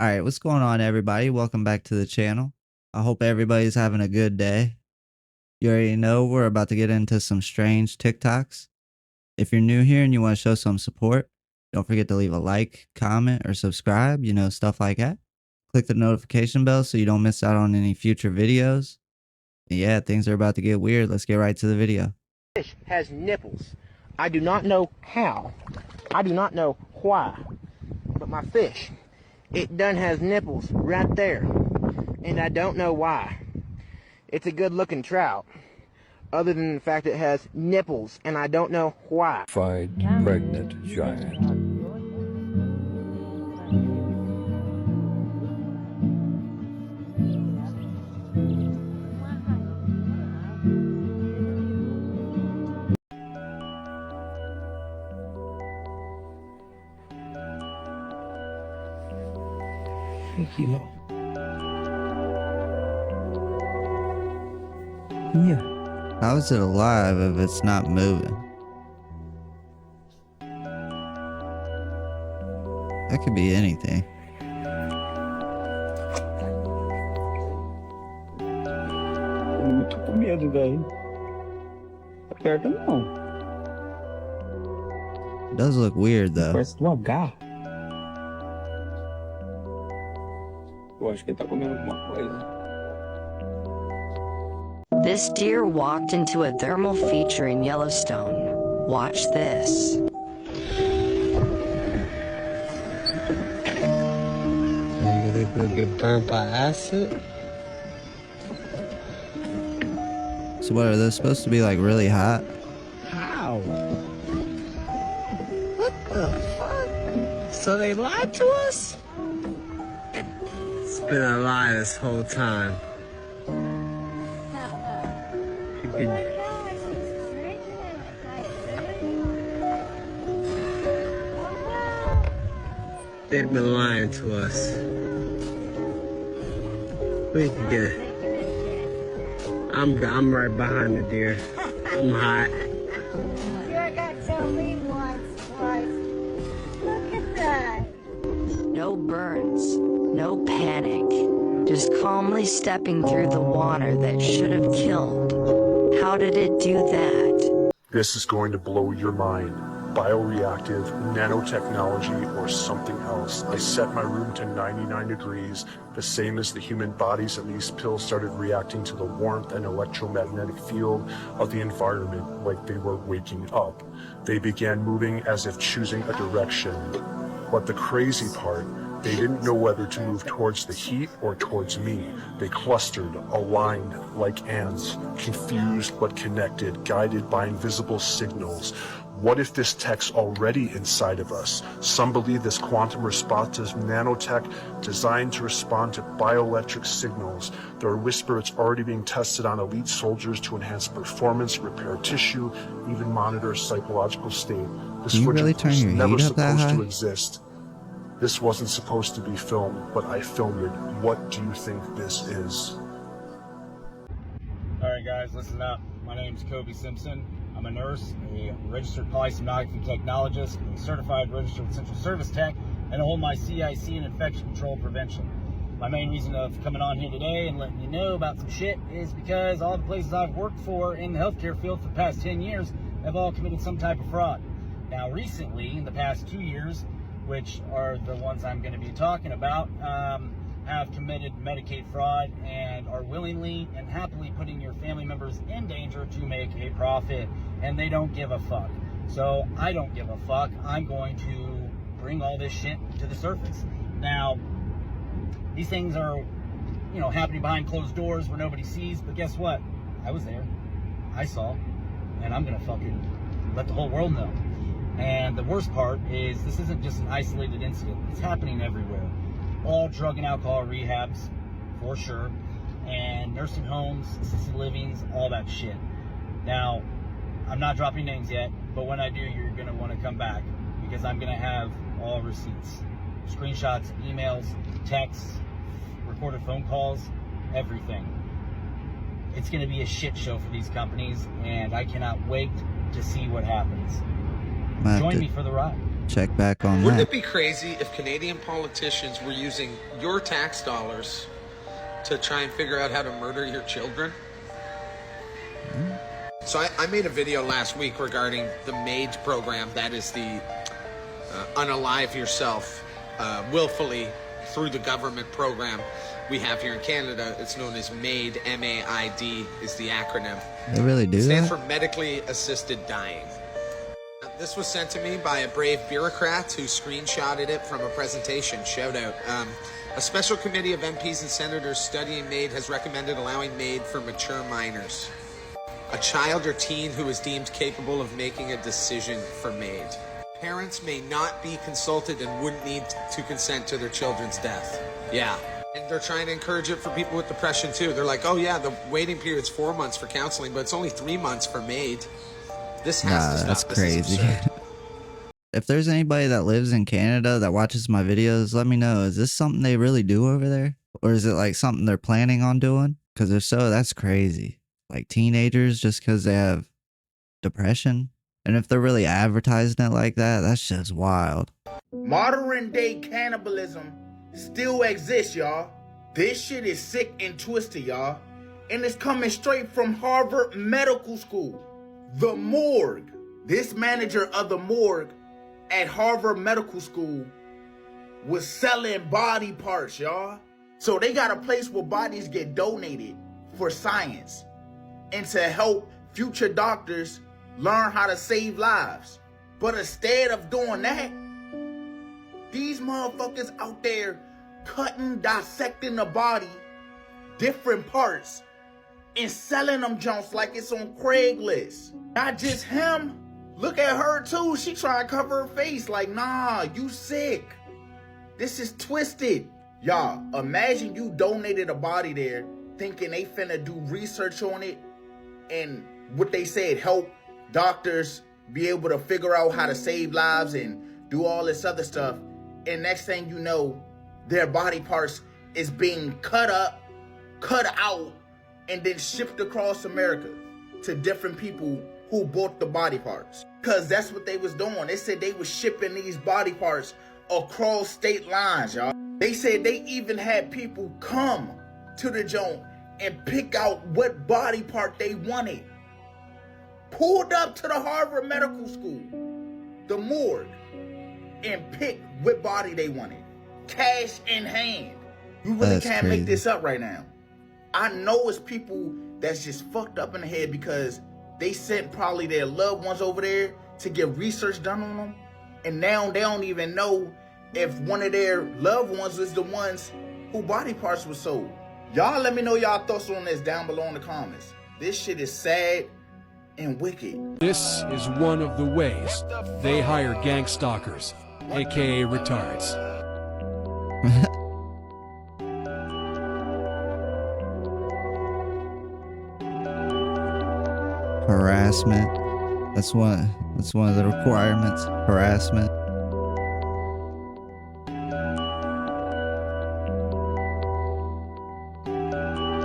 All right, what's going on, everybody? Welcome back to the channel. I hope everybody's having a good day. You already know we're about to get into some strange TikToks. If you're new here and you want to show some support, don't forget to leave a like, comment, or subscribe, stuff like that. Click the notification bell so you don't miss out on any future videos. And yeah, things are about to get weird. Let's get right to the video. Fish has nipples. I do not know how. I do not know why. But my fish, it done has nipples right there. And I don't know why. It's a good looking trout. Other than the fact it has nipples, and I don't know why. Pregnant giant. Kilo. Yeah. How is it alive if it's not moving? That could be anything. Eu tô com medo, velho. Aperta não. It does look weird though. Parece um H. Eu acho que ele tá comendo alguma coisa. This deer walked into a thermal feature in Yellowstone. Watch this. You gonna get burnt by acid? So what, are those supposed to be like really hot? How? What the fuck? So they lied to us? It's been a lie this whole time. They've been lying to us. We can get it. I'm right behind the deer. I'm hot. Sure got so mean once, twice. Look at that. No burns, no panic. Just calmly stepping through the water that should have killed. How did it do that? This is going to blow your mind. Bioreactive, nanotechnology, or something else. I set my room to 99 degrees, the same as the human bodies, and these pills started reacting to the warmth and electromagnetic field of the environment like they were waking up. They began moving as if choosing a direction. But the crazy part, they didn't know whether to move towards the heat or towards me. They clustered, aligned like ants, confused but connected, guided by invisible signals. What if this tech's already inside of us? Some believe this quantum response is nanotech designed to respond to bioelectric signals. There are whispers it's already being tested on elite soldiers to enhance performance, repair tissue, even monitor psychological state. This Can you really footage turn was your never heat up that supposed high? to exist. This wasn't supposed to be filmed, but I filmed it. What do you think this is? Alright guys, listen up. My name is Kobe Simpson. I'm a nurse, a registered polysomnography technologist, a certified registered central service tech, and I hold my CIC in infection control prevention. My main reason of coming on here today and letting you know about some shit is because all the places I've worked for in the healthcare field for the past 10 years have all committed some type of fraud. Now recently, in the past 2 years, which are the ones I'm going to be talking about, have committed Medicaid fraud and are willingly and happily putting your family members in danger to make a profit, and they don't give a fuck. So I don't give a fuck. I'm going to bring all this shit to the surface. Now, these things are, happening behind closed doors where nobody sees, but guess what? I was there. I saw, and I'm going to fucking let the whole world know. And the worst part is this isn't just an isolated incident. It's happening everywhere. All drug and alcohol rehabs, for sure, and nursing homes, assisted livings, all that shit. Now, I'm not dropping names yet, but when I do, you're going to want to come back because I'm going to have all receipts, screenshots, emails, texts, recorded phone calls, everything. It's going to be a shit show for these companies, and I cannot wait to see what happens. Join me for the ride. check back on Wouldn't that. it be crazy if Canadian politicians were using your tax dollars to try and figure out how to murder your children? So I made a video last week regarding the MAID program. That is the unalive yourself willfully through the government program we have here in Canada. It's known as MAID, M-A-I-D is the acronym. They really do It stands that? for medically assisted dying. This was sent to me by a brave bureaucrat who screenshotted it from a presentation. Shout out. A special committee of MPs and senators studying MAID has recommended allowing MAID for mature minors. A child or teen who is deemed capable of making a decision for MAID. Parents may not be consulted and wouldn't need to consent to their children's death. Yeah. And they're trying to encourage it for people with depression too. They're like, oh yeah, the waiting period's 4 months for counseling, but it's only 3 months for MAID. This has to stop. That's This is crazy. absurd. If there's anybody that lives in Canada that watches my videos, let me know. Is this something they really do over there? Or is it like something they're planning on doing? Because if so, that's crazy. Like teenagers just because they have depression? And if they're really advertising it like that, that's just wild. Modern day cannibalism still exists, y'all. This shit is sick and twisted, y'all. And it's coming straight from Harvard Medical School. The morgue. This manager of the morgue at Harvard Medical School was selling body parts, y'all. So they got a place where bodies get donated for science and to help future doctors learn how to save lives. But instead of doing that, these motherfuckers out there cutting, dissecting the body, different parts, and selling them junks like it's on Craigslist. Not just him. Look at her too. She trying to cover her face like, nah, you sick. This is twisted. Y'all, imagine you donated a body there thinking they finna do research on it and what they said, help doctors be able to figure out how to save lives and do all this other stuff. And next thing you know, their body parts is being cut up, cut out, and then shipped across America to different people who bought the body parts. Because that's what they was doing. They said they was shipping these body parts across state lines, y'all. They said they even had people come to the joint and pick out what body part they wanted. Pulled up to the Harvard Medical School, the morgue, and picked what body they wanted. Cash in hand. You really That's can't crazy. make this up right now. I know it's people that's just fucked up in the head because they sent probably their loved ones over there to get research done on them. And now they don't even know if one of their loved ones was the ones who body parts were sold. Y'all let me know y'all thoughts on this down below in the comments. This shit is sad and wicked. This is one of the ways they hire gang stalkers, aka retards. Harassment. That's one of the requirements. Harassment.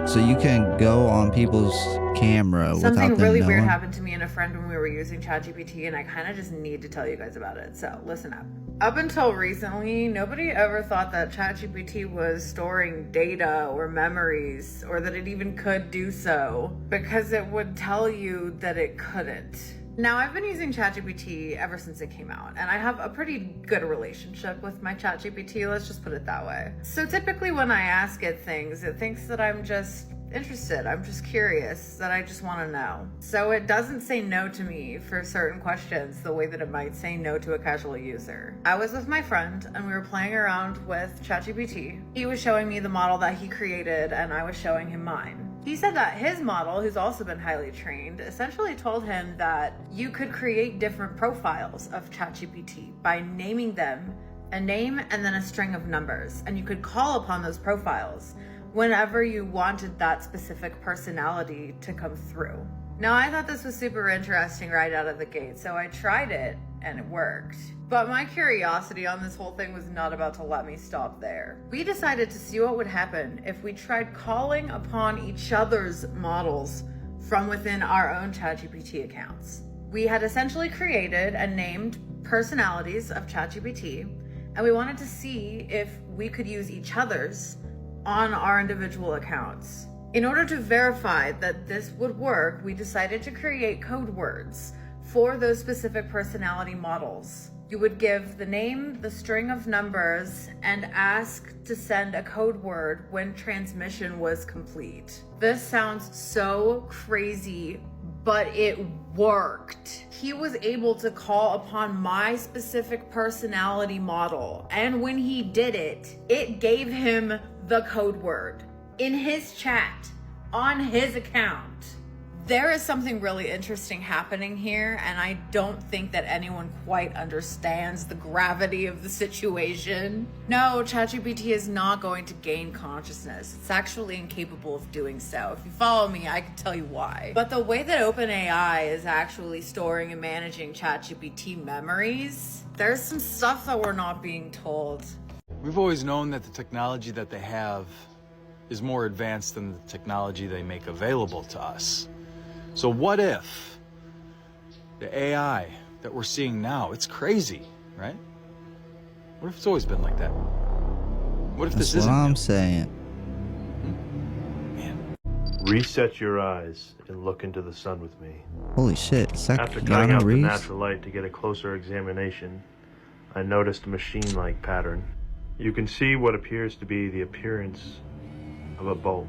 So you can go on people's camera without Something them really knowing. weird happened to me and a friend when we were using ChatGPT, and I kind of just need to tell you guys about it. So listen up. Up until recently, nobody ever thought that ChatGPT was storing data or memories, or that it even could do so, because it would tell you that it couldn't. Now, I've been using ChatGPT ever since it came out, and I have a pretty good relationship with my ChatGPT, let's just put it that way. So typically when I ask it things, it thinks that I'm just interested, I'm just curious, that I just want to know. So it doesn't say no to me for certain questions the way that it might say no to a casual user. I was with my friend and we were playing around with ChatGPT. He was showing me the model that he created and I was showing him mine. He said that his model, who's also been highly trained, essentially told him that you could create different profiles of ChatGPT by naming them a name and then a string of numbers, and you could call upon those profiles whenever you wanted that specific personality to come through. Now, I thought this was super interesting right out of the gate, so I tried it and it worked. But my curiosity on this whole thing was not about to let me stop there. We decided to see what would happen if we tried calling upon each other's models from within our own ChatGPT accounts. We had essentially created and named personalities of ChatGPT, and we wanted to see if we could use each other's on our individual accounts. In order to verify that this would work, we decided to create code words for those specific personality models. You would give the name, the string of numbers, and ask to send a code word when transmission was complete. This sounds so crazy, but it worked. He was able to call upon my specific personality model, and when he did it, it gave him the code word in his chat on his account. There is something really interesting happening here, and I don't think that anyone quite understands the gravity of the situation. No, ChatGPT is not going to gain consciousness. It's actually incapable of doing so. If you follow me, I can tell you why. But the way that OpenAI is actually storing and managing ChatGPT memories, there's some stuff that we're not being told. We've always known that the technology that they have is more advanced than the technology they make available to us. So what if the AI that we're seeing now, it's crazy, right? What if it's always been like that? What if this isn't? That's what I'm saying. Man. Reset your eyes and look into the sun with me. Holy shit, is that After cutting Keanu out the Reeves? natural light to get a closer examination, I noticed a machine-like pattern. You can see what appears to be the appearance of a bolt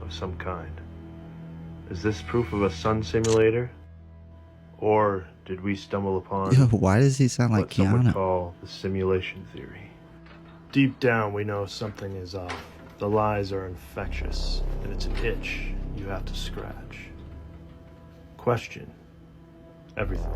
of some kind. Is this proof of a sun simulator? Or did we stumble upon Yo, why does he sound like what some would Keanu? call the simulation theory? Deep down, we know something is off. The lies are infectious, and it's an itch you have to scratch. Question everything.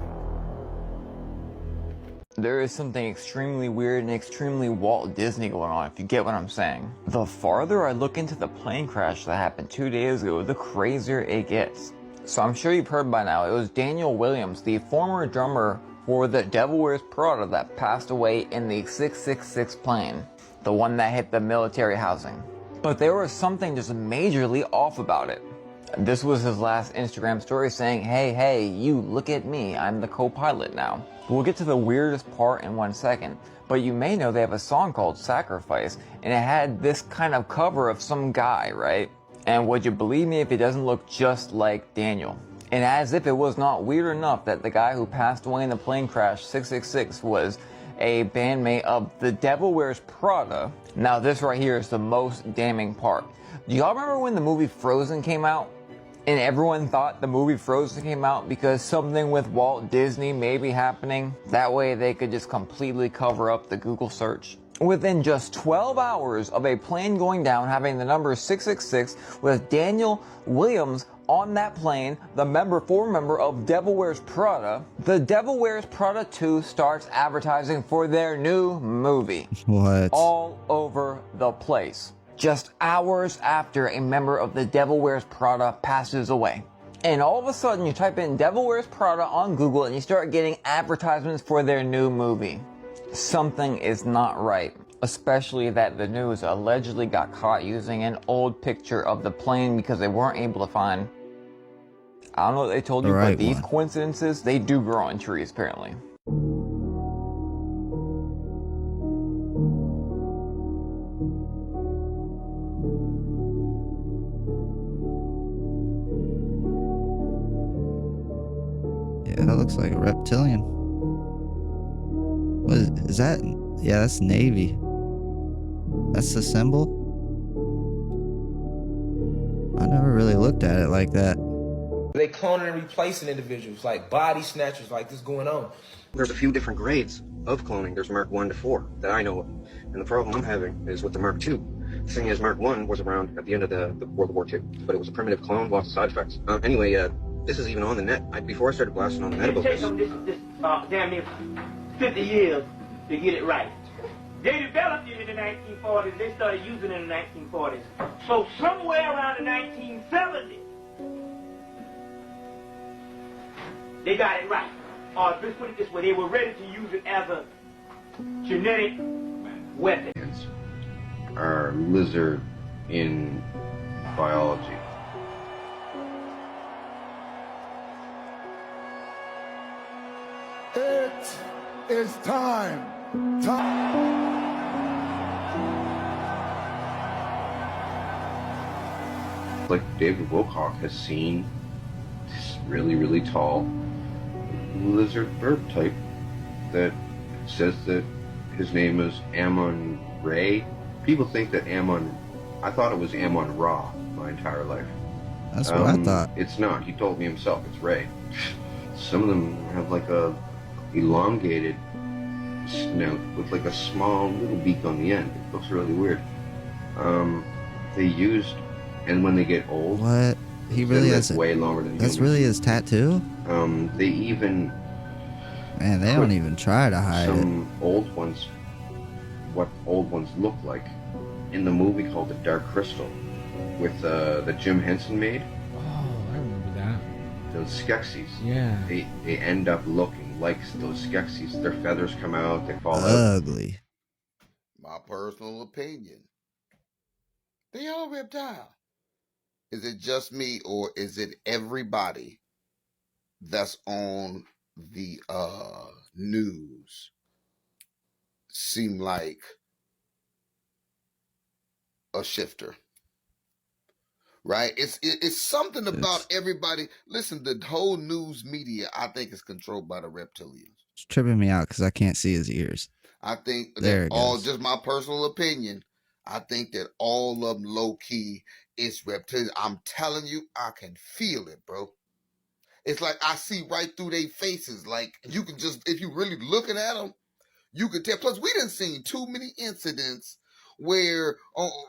There is something extremely weird and extremely Walt Disney going on, if you get what I'm saying. The farther I look into the plane crash that happened 2 days ago, the crazier it gets. So I'm sure you've heard by now, it was Daniel Williams, the former drummer for the Devil Wears Prada, that passed away in the 666 plane, the one that hit the military housing. But there was something just majorly off about it. This was his last Instagram story saying, hey, you look at me, I'm the co-pilot now. We'll get to the weirdest part in 1 second, but you may know they have a song called Sacrifice, and it had this kind of cover of some guy, right? And would you believe me if it doesn't look just like Daniel? And as if it was not weird enough that the guy who passed away in the plane crash 666 was a bandmate of the Devil Wears Prada. Now this right here is the most damning part. Do y'all remember when the movie Frozen came out? And everyone thought the movie Frozen came out because something with Walt Disney may be happening. That way they could just completely cover up the Google search. Within just 12 hours of a plane going down having the number 666 with Daniel Williams on that plane, the former member of Devil Wears Prada, the Devil Wears Prada 2 starts advertising for their new movie. What? All over the place. Just hours after a member of the Devil Wears Prada passes away. And all of a sudden you type in Devil Wears Prada on Google and you start getting advertisements for their new movie. Something is not right. Especially that the news allegedly got caught using an old picture of the plane because they weren't able to find, I don't know what they told you, but these coincidences, they do grow on trees apparently. Yeah, that looks like a reptilian. What is that? Yeah, that's Navy. That's the symbol? I never really looked at it like that. They cloning and replacing individuals, like body snatchers, like this going on. There's a few different grades of cloning. There's Mark 1 to 4 that I know of. And the problem I'm having is with the Mark 2. The thing is, Mark 1 was around at the end of the World War II, but it was a primitive clone, lots of side effects. Anyway, this is even on the net. Before I started blasting on the net about this. Damn near 50 years to get it right. They developed it in the 1940s. They started using it in the 1940s. So somewhere around the 1970s, they got it right. Or let's put it this way, they were ready to use it as a genetic weapon. Are lizard in biology. It's time. Like David Wilcock has seen this really, really tall lizard bird type that says that his name is Ammon Ray. People think that I thought it was Ammon Ra my entire life. That's what I thought. It's not. He told me himself. It's Ray. Some of them have like a elongated snout with like a small little beak on the end. It looks really weird. They used, and when they get old, What? He really has way longer than That's humans. really his tattoo? They even Man, they don't even try to hide it. some old ones, what old ones look like, in the movie called The Dark Crystal, with that Jim Henson made. Oh, I remember that. Those Skeksis. Yeah. They end up looking like those Skeksis. Their feathers come out, they fall out. Ugly. My personal opinion. They are reptile. Is it just me or is it everybody that's on the news seem like a shifter? Right? It's something about everybody. Listen, the whole news media, I think, is controlled by the reptilians. It's tripping me out because I can't see his ears. I think There that it all, goes. just my personal opinion, I think that all of them low key is reptilian. I'm telling you, I can feel it, bro. It's like I see right through their faces. Like you can just, if you really looking at them, you can tell. Plus, we done seen too many incidents where,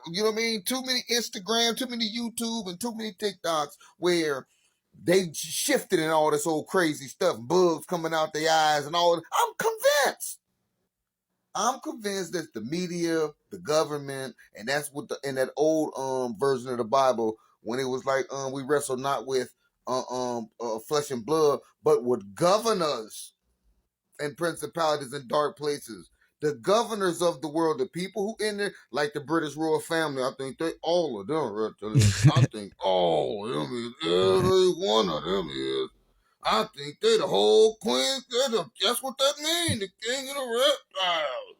you know what I mean? Too many Instagram, too many YouTube, and too many TikToks where they shifted and all this old crazy stuff, bugs coming out their eyes and all. I'm convinced. I'm convinced that the media, the government, and that's what in that old version of the Bible, when it was like we wrestle not with flesh and blood, but with governors and principalities in dark places. The governors of the world, the people who in there, like the British royal family, I think they all of them reptilians. I think all of them is, every one of them is. I think they the whole queen. That's what that means, the king of the reptiles.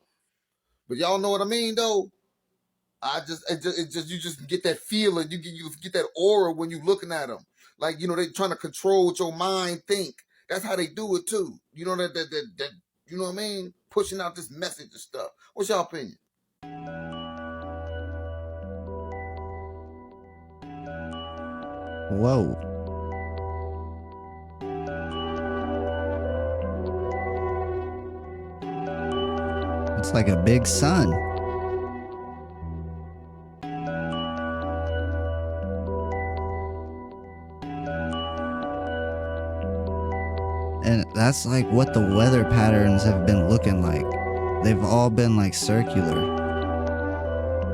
But y'all know what I mean, though. You just get that feeling. You get that aura when you looking at them. Like, you know, they trying to control what your mind think. That's how they do it too. You know that you know what I mean? Pushing out this message and stuff. What's y'all opinion? Whoa. It's like a big sun. And that's like what the weather patterns have been looking like. They've all been like circular.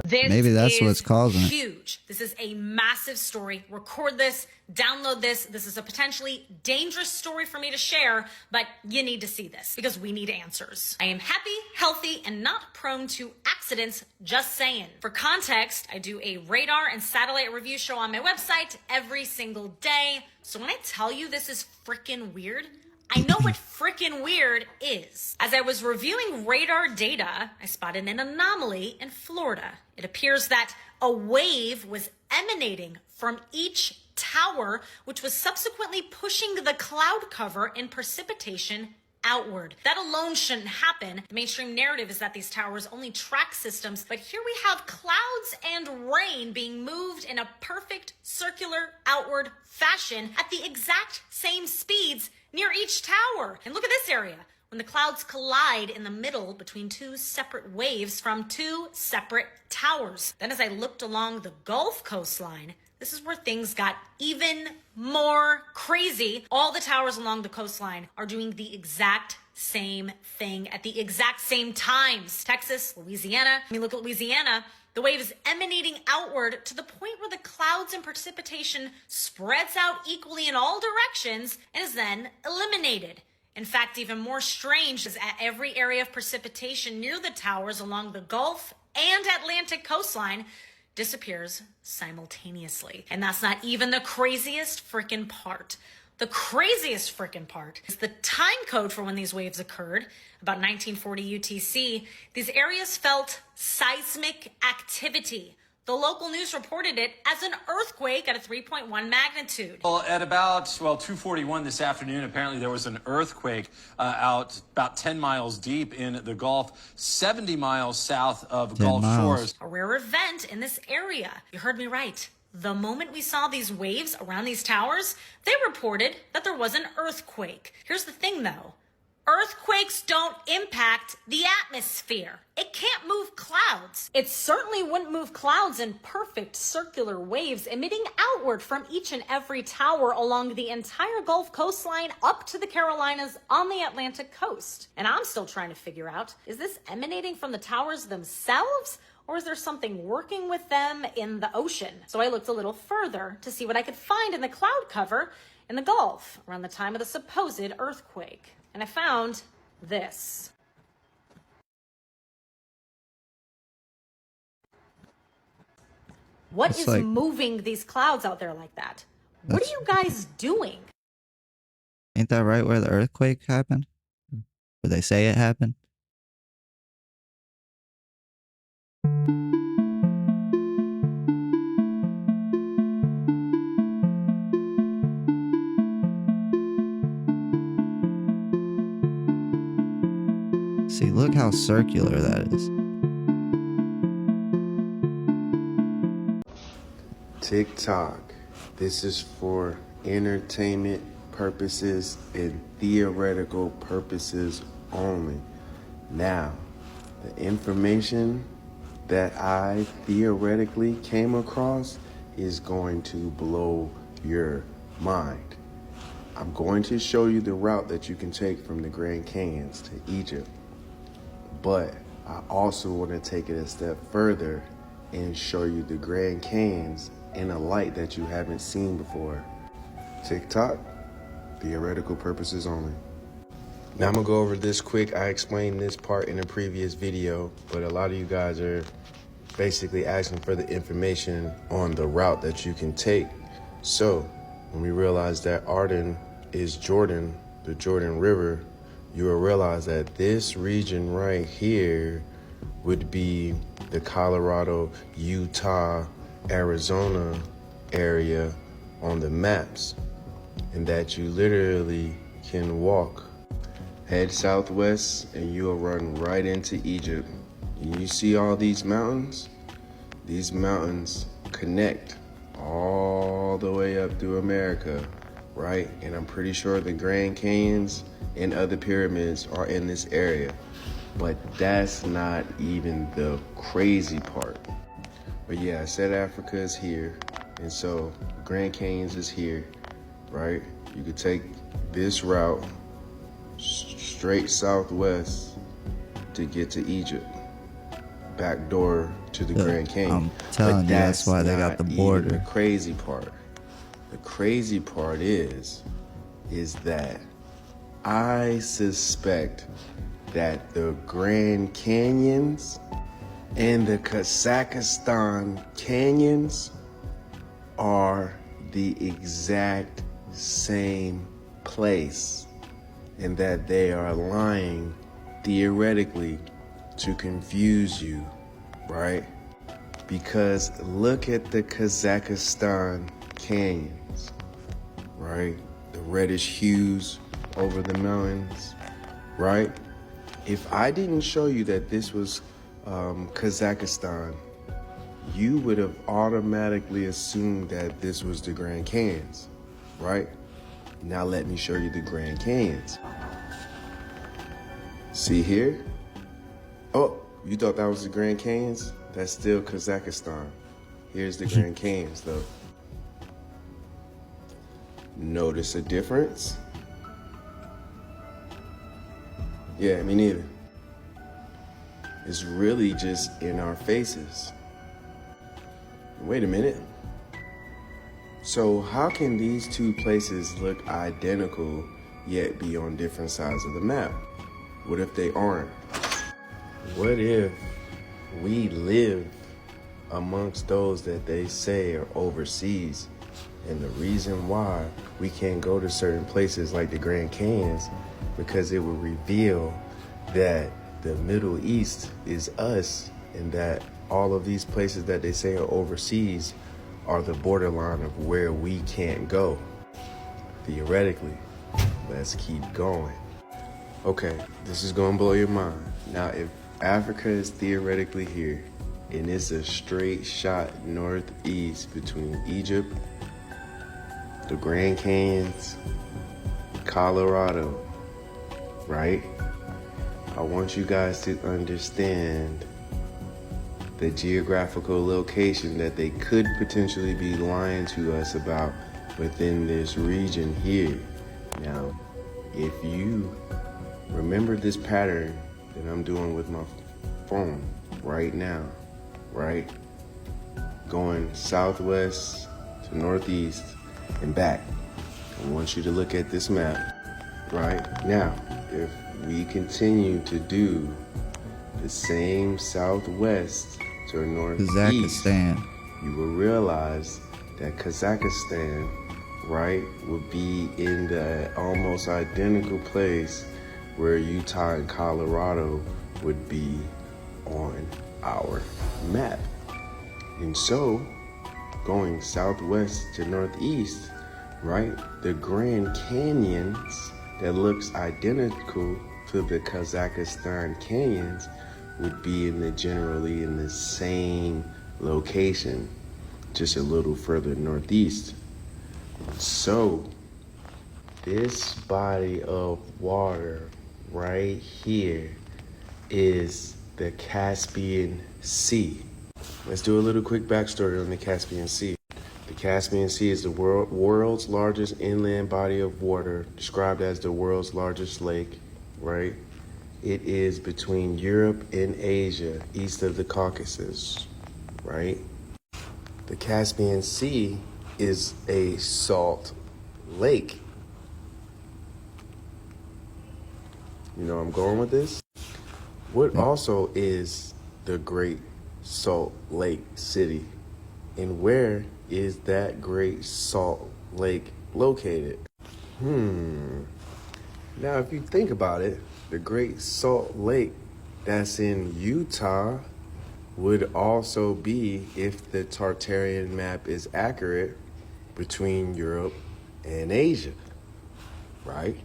This Maybe that's is what's causing it. huge. This is a massive story. Record this, download this. This is a potentially dangerous story for me to share, but you need to see this because we need answers. I am happy, healthy, and not prone to accidents, just saying. For context, I do a radar and satellite review show on my website every single day. So when I tell you this is freaking weird, I know what frickin' weird is. As I was reviewing radar data, I spotted an anomaly in Florida. It appears that a wave was emanating from each tower, which was subsequently pushing the cloud cover in precipitation outward. That alone shouldn't happen. The mainstream narrative is that these towers only track systems, but here we have clouds and rain being moved in a perfect circular outward fashion at the exact same speeds near each tower. And look at this area. When the clouds collide in the middle between two separate waves from two separate towers. Then as I looked along the Gulf coastline, this is where things got even more crazy. All the towers along the coastline are doing the exact same thing at the exact same times. Texas, Louisiana. Look at Louisiana. The wave is emanating outward to the point where the clouds and precipitation spreads out equally in all directions and is then eliminated. In fact, even more strange is at every area of precipitation near the towers along the Gulf and Atlantic coastline disappears simultaneously. And that's not even the craziest freaking part. The craziest freaking part is the time code for when these waves occurred, about 1940 UTC. These areas felt seismic activity. The local news reported it as an earthquake at a 3.1 magnitude. Well, at about 2:41 this afternoon, apparently there was an earthquake out about 10 miles deep in the Gulf, 70 miles south of Gulf Shores. A rare event in this area. You heard me right. The moment we saw these waves around these towers, they reported that there was an earthquake. Here's the thing, though. Earthquakes don't impact the atmosphere. It can't move clouds. It certainly wouldn't move clouds in perfect circular waves emitting outward from each and every tower along the entire Gulf coastline up to the Carolinas on the Atlantic coast. And I'm still trying to figure out, is this emanating from the towers themselves? Or is there something working with them in the ocean? So I looked a little further to see what I could find in the cloud cover in the Gulf around the time of the supposed earthquake. And I found this. What is moving these clouds out there like that? What are you guys doing? Ain't that right where the earthquake happened? Where they say it happened? See, look how circular that is. TikTok. This is for entertainment purposes and theoretical purposes only. Now, the information that I theoretically came across is going to blow your mind. I'm going to show you the route that you can take from the Grand Canyons to Egypt. But I also want to take it a step further and show you the Grand Canyons in a light that you haven't seen before. TikTok, theoretical purposes only. Now I'm gonna go over this quick. I explained this part in a previous video, but a lot of you guys are basically asking for the information on the route that you can take. So when we realize that Arden is Jordan, the Jordan River, you will realize that this region right here would be the Colorado, Utah, Arizona area on the maps, and that you literally can walk, head southwest, and you'll run right into Egypt. And you see all these mountains? These mountains connect all the way up through America, right? And I'm pretty sure the Grand Canyons and other pyramids are in this area. But that's not even the crazy part. But yeah, I said Africa is here, and so Grand Canyons is here, right? You could take this route straight southwest to get to Egypt, back door to the Grand Canyon. I'm telling you, that's why they got the border. The crazy part. The crazy part is that I suspect that the Grand Canyons and the Kazakhstan canyons are the exact same place, and that they are lying theoretically to confuse you, right? Because look at the Kazakhstan canyons, right? The reddish hues over the mountains, right? If I didn't show you that this was Kazakhstan, you would have automatically assumed that this was the Grand Canyons, right? Now let me show you the Grand Canyons. See here? Oh, you thought that was the Grand Canyons? That's still Kazakhstan. Here's the Grand Canyons though. Notice a difference? Yeah, me neither. It's really just in our faces. Wait a minute. So how can these two places look identical yet be on different sides of the map? What if they aren't? What if we live amongst those that they say are overseas And the reason why we can't go to certain places like the Grand Canyons, because it will reveal that the Middle East is us, and that all of these places that they say are overseas are the borderline of where we can't go. Theoretically, let's keep going. Okay, this is gonna blow your mind. Now, if Africa is theoretically here, and it's a straight shot northeast between Egypt, the Grand Canyons, Colorado, right? I want you guys to understand the geographical location that they could potentially be lying to us about within this region here. Now, if you remember this pattern that I'm doing with my phone right now, right? Going southwest to northeast and back. I want you to look at this map right now. If we continue to do the same southwest to northeast, Kazakhstan. you will realize that Kazakhstan, right, would be in the almost identical place where Utah and Colorado would be on our map. And so, going southwest to northeast, right, the Grand Canyons that looks identical to the Kazakhstan canyons would be generally in the same location, just a little further northeast. So, this body of water right here is the Caspian Sea. Let's do a little quick backstory on the Caspian Sea. The Caspian Sea is the world's largest inland body of water, described as the world's largest lake, right? It is between Europe and Asia, east of the Caucasus, right? The Caspian Sea is a salt lake. You know where I'm going with this? What also is the Great Salt Lake City? And where is that Great Salt Lake located? Now, if you think about it, the Great Salt Lake that's in Utah would also be, if the Tartarian map is accurate, between Europe and Asia, right?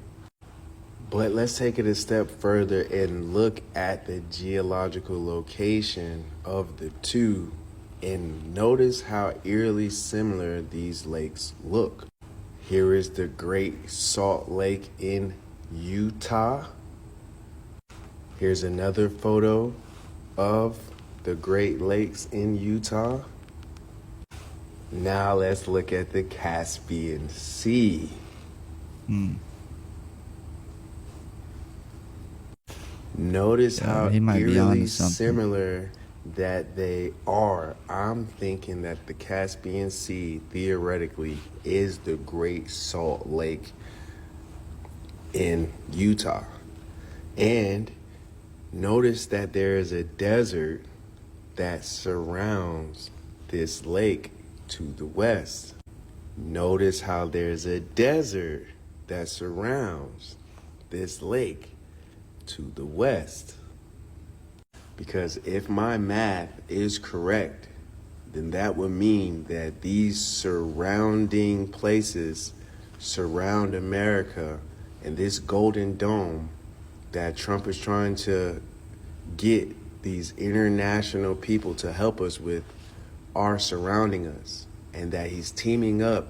But let's take it a step further and look at the geological location of the two and notice how eerily similar these lakes look. Here is the Great Salt Lake in Utah. Here's another photo of the Great Lakes in Utah. Now let's look at the Caspian Sea. Notice how eerily similar that they are. I'm thinking that the Caspian Sea theoretically is the Great Salt Lake in Utah. And notice that there is a desert that surrounds this lake to the west. Notice how there's a desert that surrounds this lake to the west. Because if my math is correct, then that would mean that these surrounding places surround America, and this golden dome that Trump is trying to get these international people to help us with are surrounding us, and that he's teaming up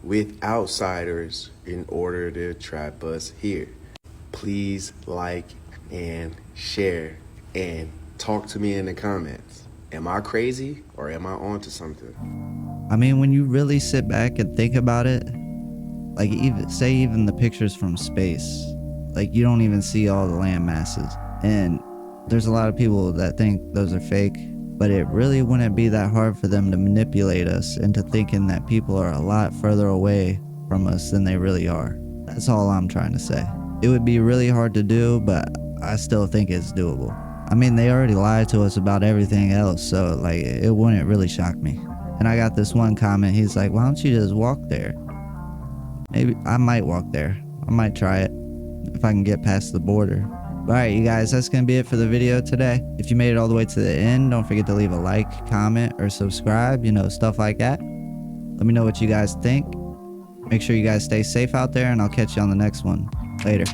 with outsiders in order to trap us here. Please like and share and talk to me in the comments. Am I crazy or am I onto something? I mean, when you really sit back and think about it, like even the pictures from space, like you don't even see all the land masses. And there's a lot of people that think those are fake, but it really wouldn't be that hard for them to manipulate us into thinking that people are a lot further away from us than they really are. That's all I'm trying to say. It would be really hard to do, but I still think it's doable. I mean, they already lied to us about everything else, so like it wouldn't really shock me. And I got this one comment. He's like, why don't you just walk there? Maybe I might walk there. I might try it if I can get past the border. But alright, you guys, that's going to be it for the video today. If you made it all the way to the end, don't forget to leave a like, comment, or subscribe. You know, stuff like that. Let me know what you guys think. Make sure you guys stay safe out there, and I'll catch you on the next one. Later.